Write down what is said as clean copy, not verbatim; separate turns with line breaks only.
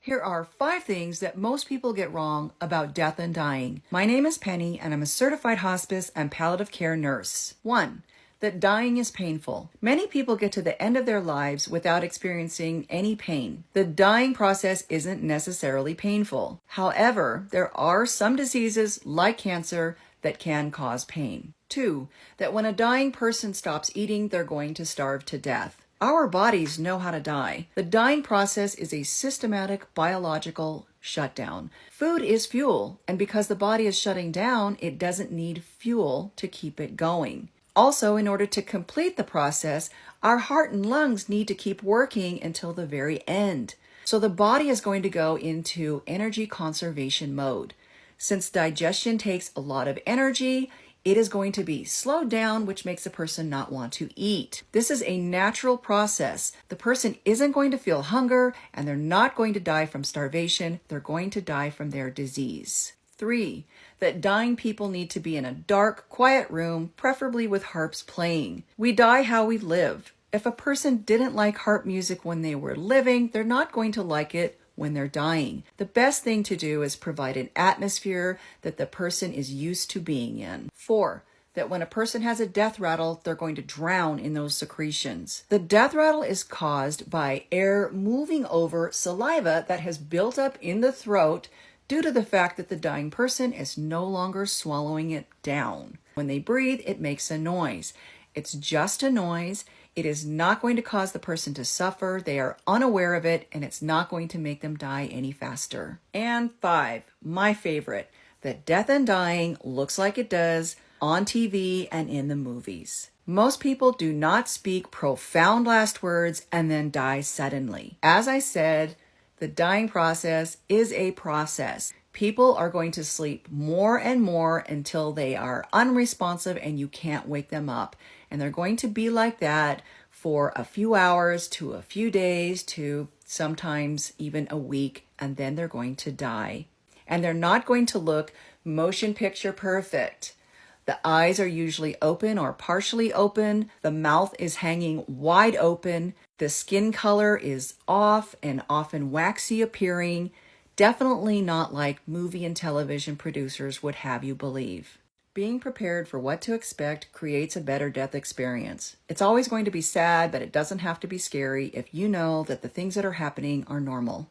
Here are 5 things that most people get wrong about death and dying. My name is Penny, and I'm a certified hospice and palliative care nurse. 1. That dying is painful. Many people get to the end of their lives without experiencing any pain. The dying process isn't necessarily painful. However, there are some diseases like cancer that can cause pain. 2. That when a dying person stops eating, they're going to starve to death. Our bodies know how to die. The dying process is a systematic biological shutdown. Food is fuel, and because the body is shutting down, it doesn't need fuel to keep it going. Also, in order to complete the process, our heart and lungs need to keep working until the very end. So the body is going to go into energy conservation mode. Since digestion takes a lot of energy, it is going to be slowed down, which makes a person not want to eat. This is a natural process. The person isn't going to feel hunger, and they're not going to die from starvation. They're going to die from their disease. 3. That dying people need to be in a dark, quiet room, preferably with harps playing. We die how we live. If a person didn't like harp music when they were living, they're not going to like it when they're dying. The best thing to do is provide an atmosphere that the person is used to being in. 4. That when a person has a death rattle, they're going to drown in those secretions. The death rattle is caused by air moving over saliva that has built up in the throat due to the fact that the dying person is no longer swallowing it down. When they breathe, it makes a noise. It's just a noise. It is not going to cause the person to suffer. They are unaware of it, and it's not going to make them die any faster. And 5, my favorite, that death and dying looks like it does on TV and in the movies. Most people do not speak profound last words and then die suddenly. As I said, the dying process is a process. People are going to sleep more and more until they are unresponsive and you can't wake them up. And they're going to be like that for a few hours to a few days to sometimes even a week, and then they're going to die. And they're not going to look motion picture perfect. The eyes are usually open or partially open. The mouth is hanging wide open. The skin color is off and often waxy appearing. Definitely not like movie and television producers would have you believe. Being prepared for what to expect creates a better death experience. It's always going to be sad, but it doesn't have to be scary if you know that the things that are happening are normal.